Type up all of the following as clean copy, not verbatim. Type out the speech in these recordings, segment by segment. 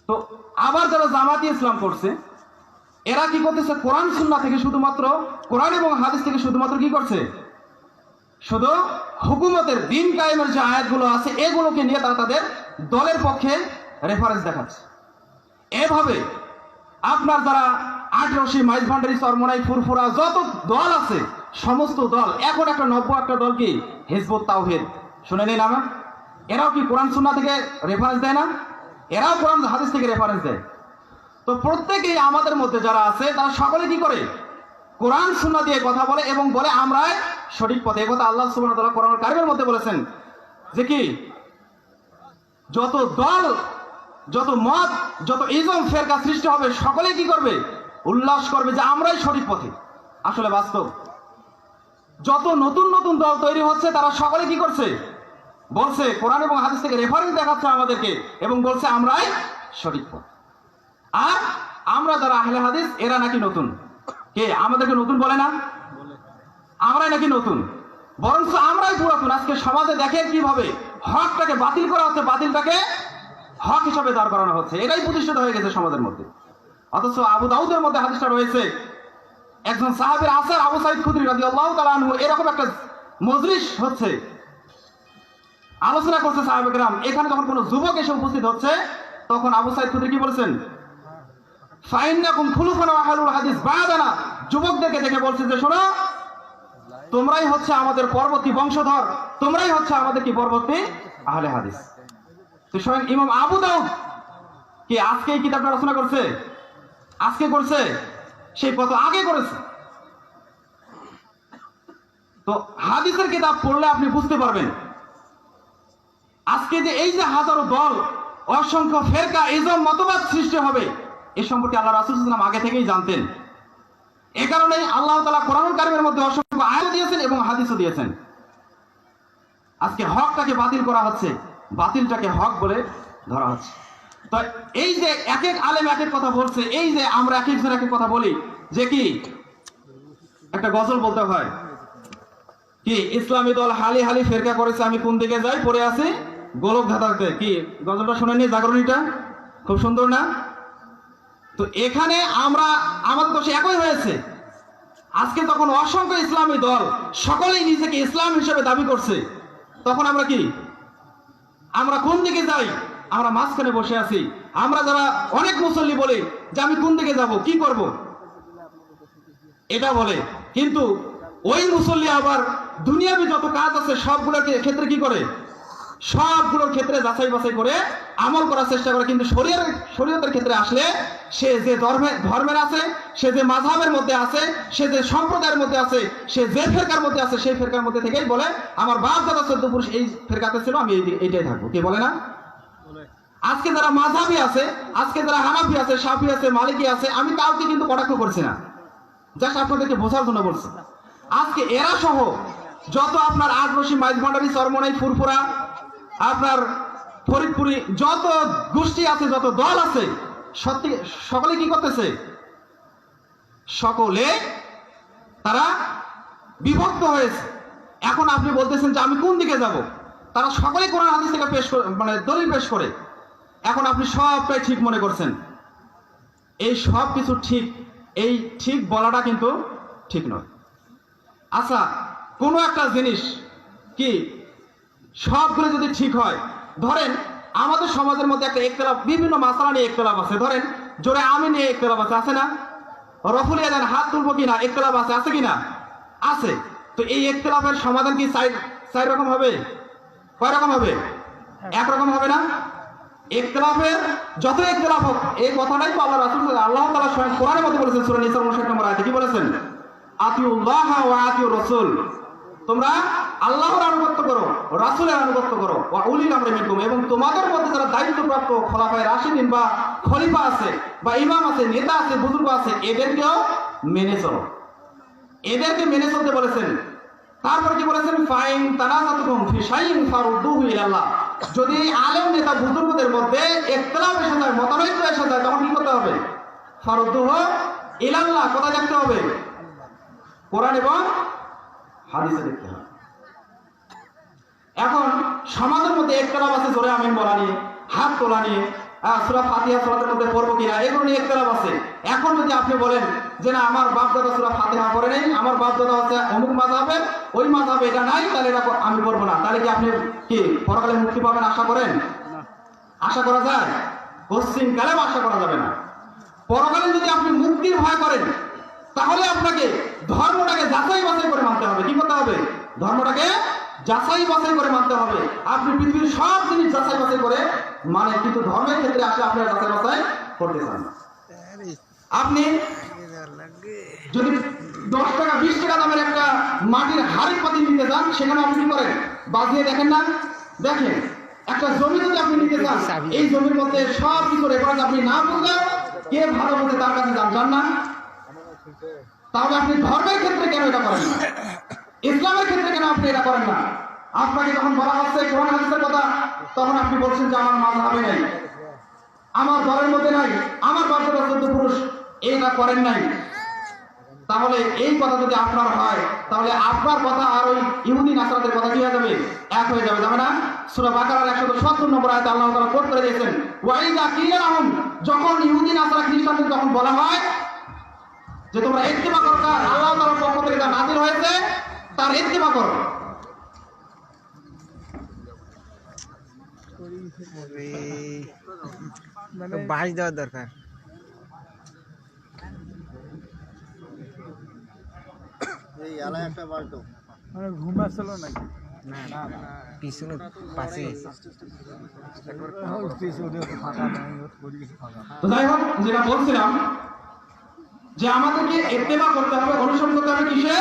তো আবার যারা জামাতি ইসলাম করছে, এরা কি করতেছে? কোরআন সুন্নাহ থেকে শুধুমাত্র, কোরআন এবং হাদিস থেকে শুধুমাত্র কি করছে? শুধু হুকুমতের দিন কায়েমের যে আয়াতগুলো আছে এগুলোকে নিয়ে তারা তাদের দলের পক্ষে রেফারেন্স দেখাচ্ছে। এভাবে আপনার যারা আটরশি, মাইজভান্ডারি, চরমনাই, ফুরফুরা যত দল আছে সমস্ত দল, এখন একটা নব্য একটা দল কি হিজবুত তাওহীদ, শুনে নিন আমার, এরাও কি কোরআন সুন্নাহ থেকে রেফারেন্স দেয় না? এরাও কোরআন হাদিস থেকে রেফারেন্স দেয়। তো প্রত্যেকেই আমাদের মধ্যে যারা আছে তারা সকলে কি করে? কোরআন সুন্নাহ দিয়ে কথা বলে এবং বলে আমরাই সঠিক পথে। এই কথা আল্লাহ সুবহানাহু ওয়া তাআলা কোরআনুল কারীমের মধ্যে বলেছেন যে কি যত দল, যত মত, যত ইজম ফেরকা সৃষ্টি হবে সকলে কি করবে? উল্লাস করবে যে আমরাই সঠিক পথে। আসলে বাস্তব যত নতুন নতুন দল তৈরি হচ্ছে তারা সকলে কি করছে? বলছে কোরআন এবং হাদিস থেকে রেফারেন্স দেখাচ্ছে আমাদেরকে এবং বলছে আমরাই সঠিক পথ। আর আমরা যারা আহলে হাদিস এরা নাকি নতুন। কে আমাদেরকে নতুন বলে না? আমরাই নাকি নতুন, বরঞ্চ আমরাই পুরাতন। আজকে সমাজে দেখেন কিভাবে হকটাকে বাতিল করা হচ্ছে, বাতিলটাকে হক হিসাবে দাঁড় করানো হচ্ছে। এটাই প্রতিষ্ঠিত হয়ে গেছে সমাজের মধ্যে। অথচ আবু দাউদের মধ্যে হাদিসটা রয়েছে, একজন সাহাবীর আসার আবু সাঈদ খুদরি রাদিয়াল্লাহু তাআলা আনহু এরকম একটা মজলিস হচ্ছে, আলোচনা করছে সাহাবায়ে কেরাম। এখানে যখন কোনো যুবক এসে উপস্থিত হচ্ছে তখন আবু সাঈদ খুদরি কি বলেছেন? ফাইন্নাকুম খুলুফানা ওয়া আহলুল হাদিস বা'দানা, যুবকদেরকে দেখে বলছে যে শোনো, তোমরাই হচ্ছে আমাদের পরবর্তী বংশধর, তোমরাই হচ্ছে আমাদের কি পরবর্তী আহলে হাদিস। তো স্বয়ং ইমাম আবু দাউদ কি আজকে এই কিতাবটা রচনা করছে? আজকে করছে? সেই কত আগে করেছে। তো হাদিসের কিতাব পড়লে আপনি বুঝতে পারবেন আজকে যে এই যে হাজারো দল, অসংখ্য ফেরকা, ইজম, মতবাদ সৃষ্টি হবে এ সম্পর্কে আল্লাহ রাসূল সাল্লাল্লাহু আলাইহি ওয়াসাল্লাম আগে থেকেই জানতেন। এ কারণেই আল্লাহ তাআলা কোরআনুল কারীমের মধ্যে অসংখ্য আয়াত দিয়েছেন এবং হাদিসও দিয়েছেন। আজকে হকটাকে বাতিল করা হচ্ছে, বাতিলটাকে হক বলে ধরা হচ্ছে। তো এই যে এক এক আলেম এক এক কথা বলছে, এই যে আমরা এক একজন এক এক কথা বলি, যে কি একটা গজল বলতে হয় কি ইসলামী দল হালি হালি ফেরকা করেছে, আমি কোন দিকে যাই পড়ে আছি গোলক ধাঁধাতে। কি গজলটা শুনেননি? জাগরণীটা খুব সুন্দর না? তো এখানে আমরা আমাদের দোষ একই হয়েছে। আজকে তখন অসংখ্য ইসলামী দল সকলেই নিজেকে ইসলাম হিসেবে দাবি করছে, তখন আমরা কি, আমরা কোন দিকে যাই? আমরা মাঝখানে বসে আছি। আমরা যারা অনেক মুসল্লি বলি যে আমি কোন দিকে যাব, কি করব, এটা বলে, কিন্তু ওই মুসল্লি আবার দুনিয়াবি যত কাজ আছে সবগুলোর ক্ষেত্রে কি করে? সবগুলোর ক্ষেত্রে যাচাই বাছাই করে আমল করার চেষ্টা করে। কিন্তু শরীয়তের ক্ষেত্রে আসলে সে যে ধর্মের আছে, সে যে মাযহাবের মধ্যে আছে, সে যে সম্প্রদায়ের মধ্যে আছে, সে যে ফেরকার মধ্যে আছে, সেই ফেরকার মধ্যে থেকেই বলে আমার বাপ দাদা 14 পুরুষ এই ফেরকাতে ছিল, আমি এইটাই থাকবো। কি বলে না? আজকে যারা মাযহাবী আছে, আজকে যারা হানাফি আছে, শাফি আছে, মালিকি আছে, আমি কাউকে কিন্তু কটাক্ষ করছি না, জাস্ট আপনাদেরকে বোঝার জন্য বলছি। আজকে এরা সহ যত আপনার আটরশি, মাইজভান্ডারি, চরমনাই, ফুরফুরা, আপনার ফরিদপুরি যত গোষ্ঠী আছে, যত দল আছে, সত্যি সকলে কি করতেছে? সকলে তারা বিভক্ত হয়েছে। এখন আপনি বলতেছেন যে আমি কোন দিকে যাব? তারা সকলে কোরআন হাদিস থেকে পেশ করে, মানে দলিল পেশ করে। এখন আপনি সবটাই ঠিক মনে করছেন। এই সব কিছু ঠিক, এই ঠিক বলাটা কিন্তু ঠিক নয়। আচ্ছা, কোনো একটা জিনিস কি সবগুলো যদি ঠিক হয়, ধরেন আমাদের সমাজের মধ্যে একটা ইখতিলাফ, বিভিন্ন মাসালা নিয়ে ইখতিলাফ আছে। ধরেন জোরে আমি নিয়ে ইখতিলাফ আছে না? রফুল ইয়াদান হাত তুলবো কিনা ইখতিলাফ আছে কিনা? আছে। তো এই ইখতিলাফের সমাধান কি চার রকম হবে? কয় রকম হবে? একরকম হবে না। ইখতিলাফের যত ইখতিলাফ হোক, এই কথাটাই তো আল্লাহ তাআলা স্বয়ং কোরআনের মধ্যে বলেছেন, সূরা নিসার 59 নম্বর আয়াতে কি বলেছেন? আতিউল্লাহ ওয়া আতিউর রাসূল, তোমরা আল্লাহর আনুগত্য করো, রাসূলের আনুগত্য করো, ওয়া উলিল আমরি মিনকুম, এবং তোমাদের মধ্যে যারা দায়িত্বপ্রাপ্ত খোলাফায়ে রাশিদিন বা খলিফা আছে বা ইমাম আছে, নেতা আছে, বুজুর্গ আছে, এদেরকেও মেনে চলো। এদেরকে মেনে চলতে বলেছেন। তারপর কি বলেছেন? ফাইন তানাযাতুকুম ফি শাইইন ফারুদ্দুহু ইলাল্লাহ, যদি আলেম নেতা বুজুর্গদের মধ্যে ইখতিলাফ এসে যায়, মতানৈক্য এসে যায়, তখন কি করতে হবে? ফারুদ্দুহু ইলাল্লাহ, কোথায় দেখতে হবে? কোরআন এবং হাদিসে দেখতে হবে। এখন সমাজের মধ্যে ইখতিলাফ আছে জোরে আমিন বলা নিয়ে, হাত তোলা নিয়ে, সূরা ফাতিহা সালাতের মধ্যে পড়বো কিনা, এগুলো নিয়ে ইখতিলাফ আছে। এখন যদি আপনি বলেন যে না আমার বাপ দাদা সূরা ফাতিহা পড়ে নেই, আমার বাপ দাদা হচ্ছে অমুক মাযহাবের, ওই মাযহাবে এটা নাই, তাহলে এটা আমি পড়বো না, তাহলে কি আপনি কি পরকালে মুক্তি পাবেন আশা করেন? আশা করা যায়? পশ্চিম কালেও আশা করা যাবে না। পরকালে যদি আপনি মুক্তির ভয় করেন, তাহলে আপনাকে ধর্মটাকে যাচাই বাছাই করে মানতে হবে। কি করতে হবে? ধর্মটাকে যাচাই বাছাই করে মানতে হবে। আপনি পৃথিবীর সব জিনিস যাচাই বাছাই করে মানে, কিন্তু ধর্মের ক্ষেত্রে আসলে আপনার যাচাই বাছাই করতে চান না। আপনি যদি 10 টাকা 20 টাকা দামের একটা মাটির হাড়ি পাতি নিতে যান, সেখানে আপনি কি করেন? বাজিয়ে দেখেন না? দেখেন। একটা জমি যদি আপনি নিতে চান, এই জমির মধ্যে সব কিছু রেফারেন্স আপনি না বুঝলে কে ভালো বলতে তার কাছে যান না? তাহলে আপনি ধর্মের ক্ষেত্রে কেন এটা করেন না? ইসলামের ক্ষেত্রে কেন আপনি এটা করেন না? আপনাকে যখন বলা হচ্ছে কোরআন হাদিসের কথা, তখন আপনি বলছেন যে আমার মাযহাবে নাই, আমার দলের মধ্যে নাই, আমার বাচ্চারা 14 পুরুষ এইটা করেন নাই। তাহলে এই কথা যদি আপনার হয়, তাহলে আপনার কথা আর ওই ইহুদি নাসারাদের কথা কি হয়ে যাবে? এক হয়ে যাবে, যাবে না? সূরা বাকারার 170 নম্বর আয়াতে আল্লাহ তাআলা কোট করে দিয়েছেন, ওয়াইদা কিলা লাহুম, যখন ইহুদি নাসারা খ্রিস্টানদের যখন বলা হয় যে তোমরা ইত্তেবা করো, আল্লাহ তাআলার পক্ষ থেকে যা নাযিল হয়েছে তার ইত্তেবা করো। মানে বাস দেওয়ার দরকার। এই আলায় একটা বাস দাও। মানে ঘুম আসছিল নাকি? না না পিছনে পাশে ফাঁকা নাই, ফাঁকা। তো যাই হোক, যেটা বলছিলাম যে আমাদেরকে ইত্তেবা করতে হবে, অনুসরণ করতে হবে কিসে?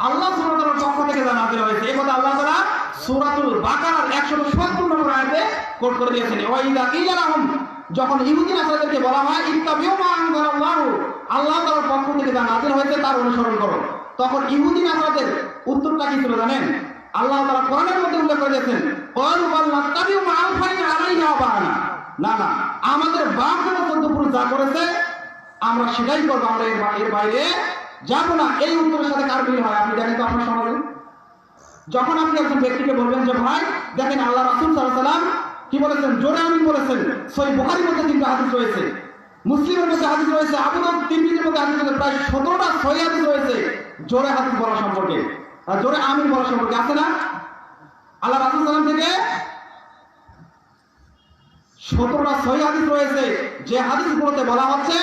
আল্লাহ সুবহানাহু ওয়া তাআলার পক্ষ থেকে যা নাযিল হয়েছে। এই কথা আল্লাহ তাআলা সূরাতুল বাকারার 170 নম্বর আয়াতে কোট করে দিয়েছেন। ওয়াইদা কিলা লাহুম, যখন ইহুদি নাসারাদেরকে বলা হয় ইত্তাবিউ মা আনজালাল্লাহু, আল্লাহ তাআলার পক্ষ থেকে যা নাযিল হয়েছে তার অনুসরণ করো, তখন ইহুদি নাসারাদের উত্তরটা কি ছিল জানেন? আল্লাহ তাআলা কোরআনের মধ্যে উল্লেখ করে দিয়েছেন, ক্বালু বাল নাত্তাবিউ মা আলফাইনা আলাইহি আবানা, না না, আমাদের বাপ দাদা 14 পুরুষ যা করেছে আমরা সেটাই করবো, আমরা এর বাইরে যাবো না। এই উত্তরের সাথে কার মিল হয় আপনি দেখেন তো আপনার সমাজে? যখন আপনি একজন ব্যক্তিকে বলবেন যে ভাই দেখেন আল্লাহ রাসূল সাল্লাল্লাহু আলাইহি ওয়াসাল্লাম কি বলেছেন, জোরে আমিন বলেছেন, সহিহ বুখারীর মধ্যে 3টা হাদিস রয়েছে, মুসলিমের মধ্যে হাদিস রয়েছে, আবু দাউদ তিরমিজির মধ্যে হাদিস রয়েছে, প্রায় 17টা সহিহ হাদিস রয়েছে জোরে হাদিস বলা সম্পর্কে, আর জোরে আমিন বলা সম্পর্কে, আছে না? আল্লাহ রাসূল সাল্লাল্লাহু আলাইহি ওয়াসাল্লাম থেকে 17টা সহিহ হাদিস রয়েছে, যে হাদিসগুলোতে বলা হচ্ছে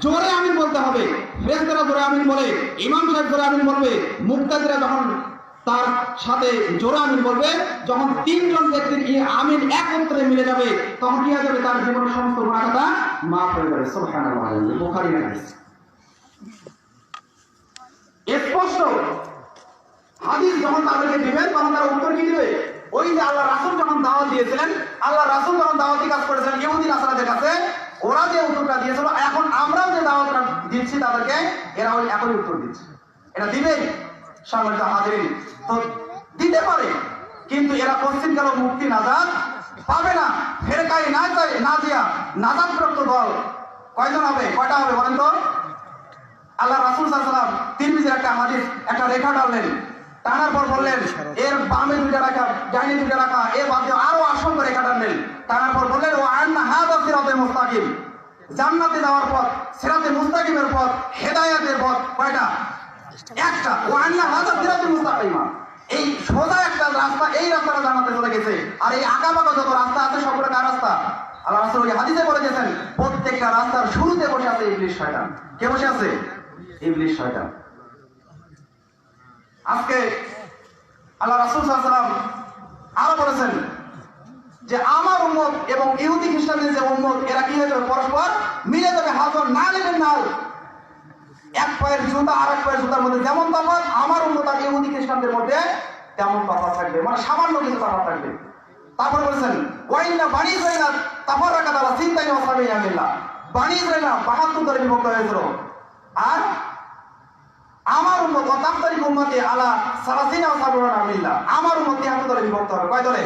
জোরে আমিন বলতে হবে। ফেরেশতারা জোরে আমিন বলে, ইমাম সাহেব জোরে আমিন বলবে, মুক্তাদিরা যখন তার সাথে জোরে আমিন বলবে, যখন 3 জন ব্যক্তির এই আমিন একত্রে মিলে যাবে, তখন কি হয়ে যাবে? তার জীবনের সমস্ত গুনাহ খাতা মাফ হয়ে যাবে। সুবহানাল্লাহ। বুখারীর হাদিস স্পষ্ট হাদিস। যখন তাদেরকে দিবেন তখন তারা উত্তর কি দিবে? ওই যে আল্লাহ রাসূল যখন দাওয়াত দিয়েছিলেন, আল্লাহ রাসূল যখন দাওয়াতি কাজ করেছেন ইহুদি নাসারাদের কাছে, ওরা যে উত্তরটা দিয়েছিল, এখন আমরাও যে দাওয়াতটা দিচ্ছি তাদেরকে, এরা ওই একই উত্তর দিচ্ছে। এটা দিবে সম্মানিত হাজিরিন? তো দিতে পারে, কিন্তু এরা পশ্চিম কালো মুক্তি নাজাত পাবে না। ফেরকাই নাজিয়া নাজাতপ্রাপ্ত দল কয়জন হবে? কয়টা হবে বলেন তো? আল্লাহ রাসূল সাল্লাল্লাহু আলাইহি ওয়াসাল্লাম তিরমিজির একটা হাদিস, একটা রেখা টানলেন, টানার পর বললেন এর বামে 2টা রাখা, ডাইনে 2টা রাখা, এর বামে আরো অসংখ্য রেখা টানলেন, টানার পর বললেন ও আন্না হাযা সিরাতুল মুস্তাকিম, জান্নাতে যাওয়ার পথ, সিরাতুল মুস্তাকিমের পথ, হেদায়েতের পথ কয়টা? একটা। ও আন্না হাযা সিরাতুল মুস্তাকিম, এই সোজা একটা রাস্তা, এই রাস্তাটা জান্নাতে চলে গেছে। আর এই আঁকাবাঁকা যত রাস্তা আছে সবগুলো কার রাস্তা? আল্লাহ রাসূল ওই হাদিসে বলে দিয়েছেন, প্রত্যেকটা রাস্তার শুরুতে বসে আছে ইবলিস শয়তান। কে বসে আছে? ইবলিস শয়তান। আজকে আল্লাহ রাসূল সাল্লাল্লাহু আলাইহি ওয়াসাল্লাম আরো বলেছেন যে আমার উম্মত এবং ইহুদি খ্রিস্টানদের যে উম্মত, এরা কি হয়ে যাবে? পরস্পর মিলে যাবে। হাজার না নেবেন নাও, এক পায়ের জুতা আর এক পায়ের জুতার মধ্যে যেমন তফাৎ, আমার উম্মত আর ইহুদি খ্রিস্টানদের মধ্যে তেমন তফাৎ থাকবে, মানে সামান্য কিছু তফাৎ থাকবে। তারপর বলেছেন ওয়াইন্না বানি ইসরাঈল তাফাররাকাত আলা সিনতাইন ওয়া সাবিঈনা মিল্লাহ, বানি ইসরাঈল 72 দলে বিভক্ত হয়েছিল, আর আমার উম্মত ওয়া তাফতারিকু উম্মতি আলা সালাসিনা ওয়া সাবঈনা মিল্লাহ, আমার উম্মত 73 দলে বিভক্ত হবে। কয় দলে?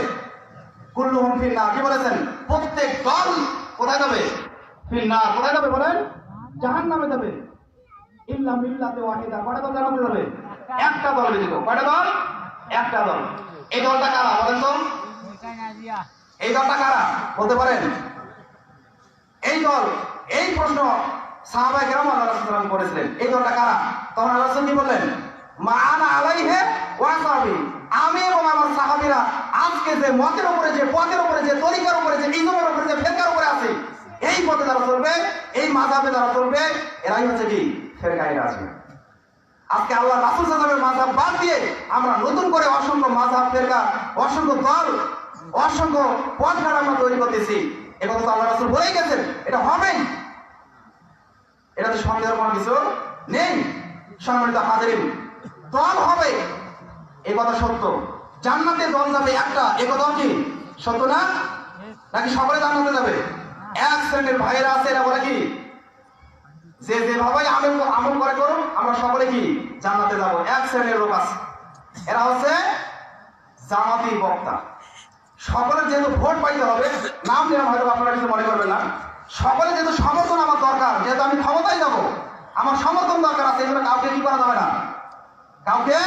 কুল্লুহুম ফিন্নার। কি বলেছেন? প্রত্যেক দল কোথায় যাবে? ফিন্নার। কোথায় যাবে বলেন? জাহান্নামে যাবে। ইল্লা মিল্লাতে ওয়াহিদা। কয়টা দল জান্নাতে যাবে? একটা দল ব্যতীত। কয়টা দল? একটা দল। এই দলটা কারা বলেন তো? এই দলটা কারা বলতে পারেন? এই দল, এই প্রশ্ন সাহাবায়ে কেরাম আল্লাহ রাসূল সাল্লাল্লাহু আলাইহি ওয়াসাল্লাম করেছিলেন। এই দলটা কারা? তখন আল্লাহ রাসূল কি বললেন? মা আনা আলাইহি ওয়া সাহাবী, আমি এবং আমার সাহাবীরা আজকে যে মতের উপরে, যে পথের উপরে, যে তরিকার উপরে, যে ইজমের উপরে, যে ফিরকার উপরে আছে, এই পথে যারা চলবে, এই মাযহাবে যারা চলবে, এরাই হচ্ছে কি ফিরকায়ে রাজিয়া। আজকে আল্লাহ রাসূল সাল্লাল্লাহু আলাইহি ওয়াসাল্লামের মাযহাব বাদ দিয়ে আমরা নতুন করে অসংখ্য মাযহাব, ফিরকা, অসংখ্য দল, অসংখ্য পথঘাট আমরা তৈরি করতেছি। এটা তো আল্লাহ রাসূল বলেই গেছেন, এটা হবেই, এটাতে সন্দেহের কোনো কিছু নেই। সম্মানিত হাজিরিন, দল হবে এই কথা সত্য, জান্নাতে দল যাবে একটা, এ কথা কি সত্য না? নাকি সকলে জান্নাতে যাবে? এক শ্রেণীর ভাইয়েরা আছে, এরা বলে কি যে যেভাবে আমল করে করুন, আমরা সকলে কি জান্নাতে যাব। এক শ্রেণীর লোক আছে, এরা হচ্ছে জামাতি বক্তা। সকলের যেহেতু ভোট পাইতে হবে, নাম নিলাম, হয়তো আপনারা কিছু মনে করবেন না, সকলে যেহেতু সমর্থন আমার দরকার, যেহেতু আমি ক্ষমতায় যাব, আমার সমর্থন দরকার আছে, এগুলো কাউকে কি করা যাবে না, কাউকে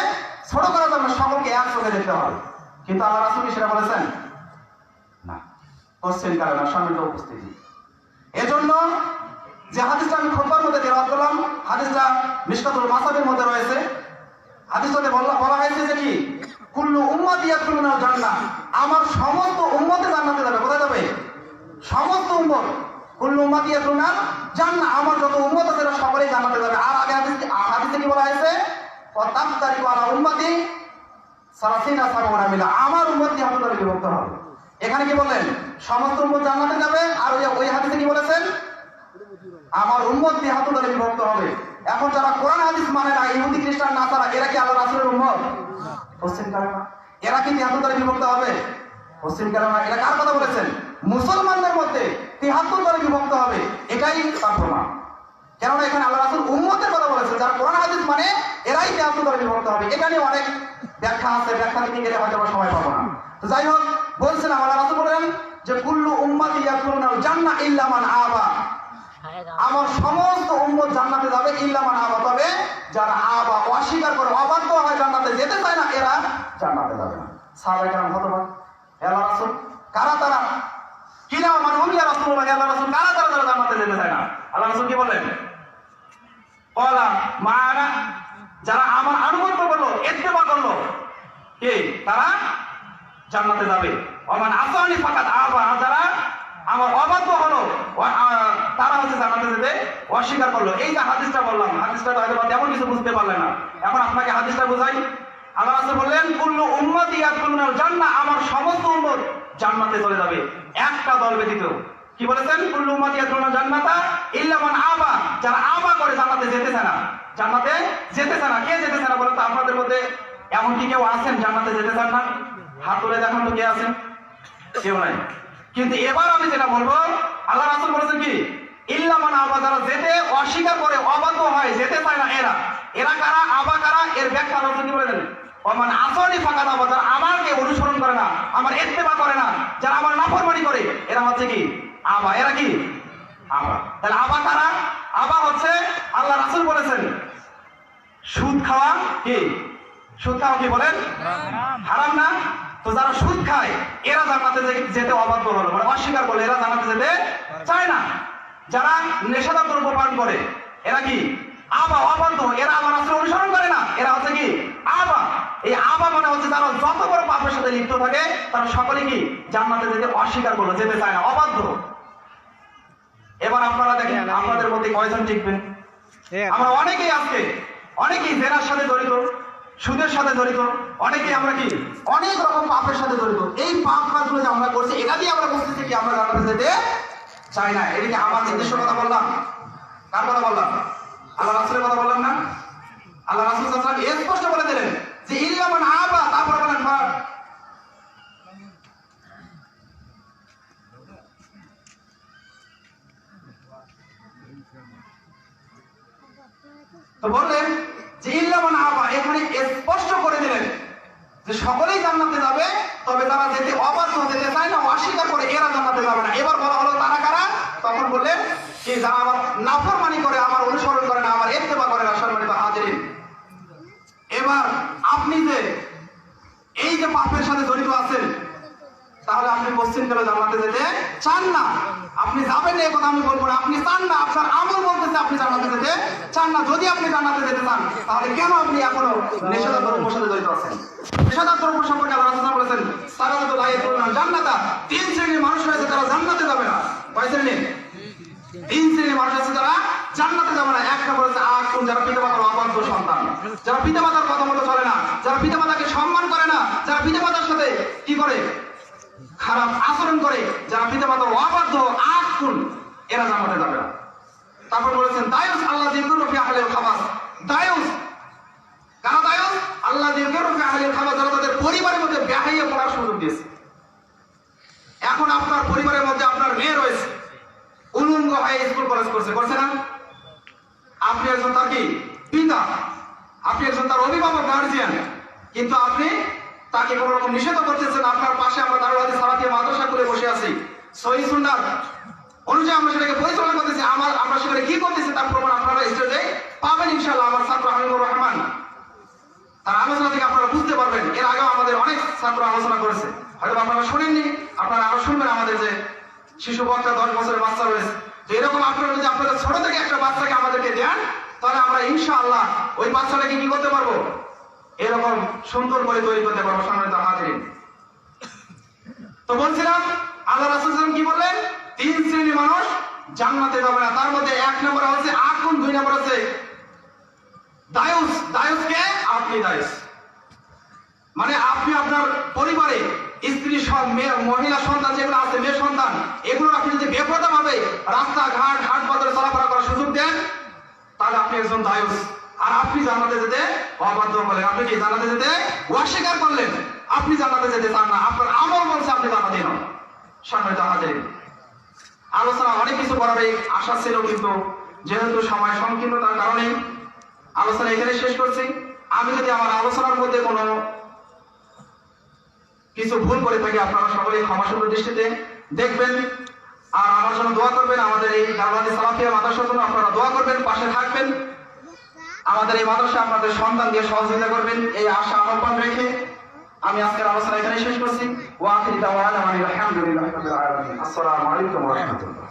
ছোট করা যাবে না, সকলকে এক চোখে দেখতে হবে। কিন্তু আল্লাহ রাসূল কি সেটা বলেছেন? না, কোশ্চেন কারণ সম্মিলিত উপস্থিতি। এজন্য যে হাদিসটা আমি খুতবার মধ্যে তেলাওয়াত করলাম, হাদিসটা মিশকাতুল মাসাবির মধ্যে রয়েছে। হাদিসটাতে বলা হয়েছে যে কি কুল্লু উম্মতি ইয়াদখুলুনাল জান্নাহ, আমার সমস্ত উম্মতে জান্নাতে যাবে। কোথায় যাবে? সমস্ত উম্মত। কুল্লু উম্মতি ইয়াদখুলুনাল জান্নাহ, আমার যত উম্মত আছে তারা সকলেই জান্নাতে যাবে। আর আগে হাদিসে কি বলা হয়েছে? ওয়াতাফতারিকু আলা উম্মতি 30 সাবউনা মিলা, আমার উম্মত 73 দলে বিভক্ত হবে। এখানে কি বললেন? সমস্ত উম্মত জান্নাতে যাবে। আর ওই হাদিসে কি বলেছেন? আমার উম্মত 73 দলে বিভক্ত হবে। এখন যারা কোরআন হাদিস মানে না, ইহুদি খ্রিস্টান নাসারা, এরা কি আল্লাহ রাসূলের উম্মত? পশ্চিম কালেমা, এরা কি 73 দলে বিভক্ত হবে? পশ্চিম কালেমা, এরা কার কথা বলেছেন? মুসলমানদের মধ্যে 73 দলে বিভক্ত হবে, এটাই তার প্রমাণ। কেননা এখানে আল্লাহ রাসূল উম্মতের কথা বলেছেন, যারা কোরআন হাদিস মানে এরাই 73 দলে বিভক্ত হবে। এটা নিয়ে অনেক ব্যাখ্যা আছে, ব্যাখ্যা দিতে গেলে হয়তো আমরা সময় পাবো না। তো যাই হোক, বলছিলাম আল্লাহ রাসূল বলেন যে কুল্লু উম্মতি ইয়াদখুলুনাল জান্নাহ ইল্লা মান আবা, আমার সমস্ত উম্মত জান্নাতে যাবে ইল্লা মান আবা, তবে যারা আবা অস্বীকার করে, অবাধ্য হয়, জান্নাতে যেতে চায় না, এরা জান্নাতে যাবে না। সাহাবায়ে কেরাম হতবাক, আল্লাহ রাসূল কারা তারা? কিনা মানহুম ইয়া রাসূলুল্লাহ, আল্লাহ রাসূল কারা তারা যারা জান্নাতে যেতে চায় না? আল্লাহ রাসূল কি বললেন? ক্বালা মা'আনা, যারা আমার আনুগত্য করলো, ইত্তেবা করলো, কে তারা জান্নাতে যাবে। ওমান আসানি ফাকাত আবা, যারা আমার অবাধ্য হলো, তারা হচ্ছে জান্নাতে যেতে অস্বীকার করলো। এই যে হাদিসটা বললাম, হাদিসটা হয়তো তেমন কিছু বুঝতে পারলেন না, এখন আপনাকে হাদিসটা বোঝাই। আল্লাহ রাসূল বললেন কুল্লু উম্মতি ইয়াদখুলুনাল জান্নাহ, আমার সমস্ত উম্মত জান্নাতে চলে যাবে, একটা দল ব্যতীত। কি বলেছেন? কুল্লু উম্মতি ইয়াদখুলুনাল জান্নাতা ইল্লা মান আবা, যারা আবা করে জান্নাতে যেতে চায় না, জান্নাতে যেতে চায় না। কে যেতে চায় না বলেন তো? আপনাদের মধ্যে এমন কি কেউ আছেন জান্নাতে যেতে চান না? হাত তুলে দেখুন তো কে আছেন? কেউ নাই। কিন্তু এবার আমি যেটা বলবো, আল্লাহ রাসূল বলেছেন কি ইল্লা মান আবা, যারা যেতে অস্বীকার করে, অবাধ্য হয়, যেতে চায় না, এরা কারা? আবা কারা? এর ব্যাখ্যা আল্লাহ কি বলেছেন? ওমান আসানি ফাকাত আবা, যারা আমাকে অনুসরণ করে না, আমার ইত্তেবা করে না, যারা আমার নাফরমানি করে, এরা হচ্ছে কি আবা। এরা কি আবা। তাহলে আবা কারা? আবা হচ্ছে আল্লাহ রাসূল বলেছেন সুদ খাওয়া কি, সুদ খাওয়া কি বলেন? হারাম না? তো যারা সুদ খায় এরা জান্নাতে যেতে অবাধ্য হলো, মানে অস্বীকার করলো, এরা জান্নাতে যেতে চায় না। যারা নেশাদার দ্রব্য পান করে, এরা কি আবা, অবাধ্য, এরা আমার রাসূল অনুসরণ করে না, এরা হচ্ছে কি আবা। এই আবা মানে হচ্ছে যারা যত বড় পাপের সাথে লিপ্ত থাকে, তারা সকলে কি জান্নাতে যেতে অস্বীকার করলো, যেতে চায় না, অবাধ্য। এবার আপনারা দেখেন আপনাদের মধ্যে কয়জন টিকবেন? আমরা অনেকেই আজকে, অনেকেই জেনার সাথে জড়িত, সুদের সাথে জড়িত, অনেকেই আমরা কি অনেক রকম পাপের সাথে জড়িত। এই পাপ কাজগুলো যে আমরা করছি, এটা দিয়ে আমরা বুঝতেছি কি আমরা জান্নাতে যেতে চাই না। এদিকে আমার নিজস্ব কথা বললাম, কার কথা বললাম? আল্লাহ রাসূলের কথা বললাম না? আল্লাহ রাসূল সাল্লাল্লাহু আলাইহি ওয়াসাল্লাম স্পষ্ট বলে দিলেন যে ইল্লা মান আবা, তারপর বলেন তো বললেন যে ইল্লা মান আবা, এখানে স্পষ্ট করে দিলেন যে সকলেই জান্নাতে যাবে, তবে তারা যেতে অবাধ্য, যেতে চায় না, অস্বীকার করে, এরা জান্নাতে যাবে না। এবার বলা হলো তারা কারা? তখন বললেন যে যারা আমার নাফরমানি করে, আমার অনুসরণ করে না, আমার ইত্তেবা করে না। সম্মানিত হাজিরিন, এবার আপনি যে এই যে পাপের সাথে জড়িত আছেন, তাহলে আপনি পশ্চিম কালে জান্নাতে যেতে চান না। আপনি যাবেন না এই কথা আমি বলবো না, আপনি চান না, আপনার আমল বলতেছে আপনি জান্নাতে যেতে চান না। যদি আপনি জান্নাতে যেতে চান তাহলে কেন আপনি এখনো নেশাদার দ্রব্যের সাথে জড়িত আছেন? নেশাদার দ্রব্য সম্পর্কে আল্লাহ রাসূল বলেছেন সারাতুল আয়াতুল জান্নাতা, 3 শ্রেণীর মানুষ রয়েছে যারা জান্নাতে যাবে না। কয় শ্রেণী? 3 শ্রেণীর মানুষ আছে যারা জান্নাতে যাবে না। এক নম্বর হচ্ছে আকুন, যারা পিতামাতার অবাধ্য সন্তান, যারা পিতামাতার কথা মতো চলে না, যারা পিতামাতাকে সম্মান করে না, যারা পিতামাতার সাথে কি করে খারাপ আচরণ করে, যারা পিতামাতার অবাধ্য আকুন, এরা জান্নাতে যাবে না। তারপর বলেছেন দায়ুস আল্লাহ যিকুরু ফি আহলিল খাবাস, দায়ুস কারা? দায়ুস আল্লাহ যিকুরু ফি আহলিল খাবাস, যারা তাদের পরিবারের মধ্যে বেহাইয়া পড়ার সুযোগ দিয়েছে। এখন আপনার পরিবারের মধ্যে আপনার মেয়ে রয়েছে, উলঙ্গ হয়ে স্কুল কলেজ করছে না? আপনি একজন তার কি পিতা, আপনি একজন তার অভিভাবক গার্জিয়ান, কিন্তু আপনি তাকে কোনো রকম নিষেধ করতেছেন। আপনার পাশে আমরা দারুল হাদিস সালাফিয়া মাদ্রাসা করে বসে আছি, সহিহ সুন্নাহ অনুযায়ী আমরা সেটাকে পরিচালনা করতেছি। আমরা সেখানে কি করতেছি তার প্রমাণ আপনারা স্টেজে পাবেন ইনশাআল্লাহ। আমার ছাত্র হাবিবুর রহমান তার আলোচনা থেকে আপনারা বুঝতে পারবেন। এর আগেও আমাদের অনেক ছাত্র আলোচনা করেছে, হয়তো আপনারা শুনেননি, আপনারা আরো শুনবেন। আমাদের যে শিশু বক্তা 10 বছরের বাচ্চা রয়েছে, তো এরকম আপনারা যদি আপনাদের ছোট থেকে একটা বাচ্চাকে আমাদেরকে দেন, তাহলে আমরা ইনশাআল্লাহ ওই বাচ্চাটাকে কি করতে পারবো, এরকম সুন্দর করে তৈরি করতে পারবো। সম্মানিত হাজিরিন, তো বলছিলাম আল্লাহ রাসূল সাল্লাল্লাহু আলাইহি ওয়াসাল্লাম কি বললেন? 3 শ্রেণীর মানুষ জান্নাতে যাবে না। তার মধ্যে 1 নম্বর হচ্ছে আকুন, 2 নম্বর হচ্ছে দায়ুস। দায়ুসকে আপনি দায়ুস মানে আপনি আপনার পরিবারে স্ত্রী মহিলা সন্তান যেগুলো আছে, মেয়ে সন্তান, এগুলো আপনি যদি বেপরোয়া ভাবে রাস্তাঘাট হাট বাজারে চলাফেরা করার সুযোগ দেন, তাহলে আপনি একজন দায়ুস। আর আপনি জান্নাতে যেতে অবাধ্য বলেন, আপনি কি জান্নাতে যেতে অস্বীকার করলেন, আপনি জান্নাতে যেতে চান না, আপনার আমল বলছে আপনি জান্নাতে নন। সম্মানিত হাজিরিন, আলোচনা অনেক কিছু করার আশা ছিল, কিন্তু যেহেতু সময় সংকীর্ণতার কারণে আলোচনা এখানে শেষ করছি। আমি যদি আমার আলোচনার মধ্যে কোনো কিছু ভুল করে থাকি, আপনারা সকলেই ক্ষমাসুন্দর দৃষ্টিতে দেখবেন আর আমার জন্য দোয়া করবেন। আমাদের এই দারুল হাদিস সালাফিয়া মাদ্রাসার জন্য আপনারা দোয়া করবেন, পাশে থাকবেন, আমাদের এই মাদ্রাসা আপনাদের সন্তান দিয়ে সহযোগিতা করবেন, এই আশা আহ্বান রেখে আমি আজকের আলোচনা এখানে শেষ করছি। ওয়া আখিরু দাওয়ানা আলহামদুলিল্লাহি রাব্বিল আলামিন। আসসালামু আলাইকুম ওয়া রাহমাতুল্লাহ।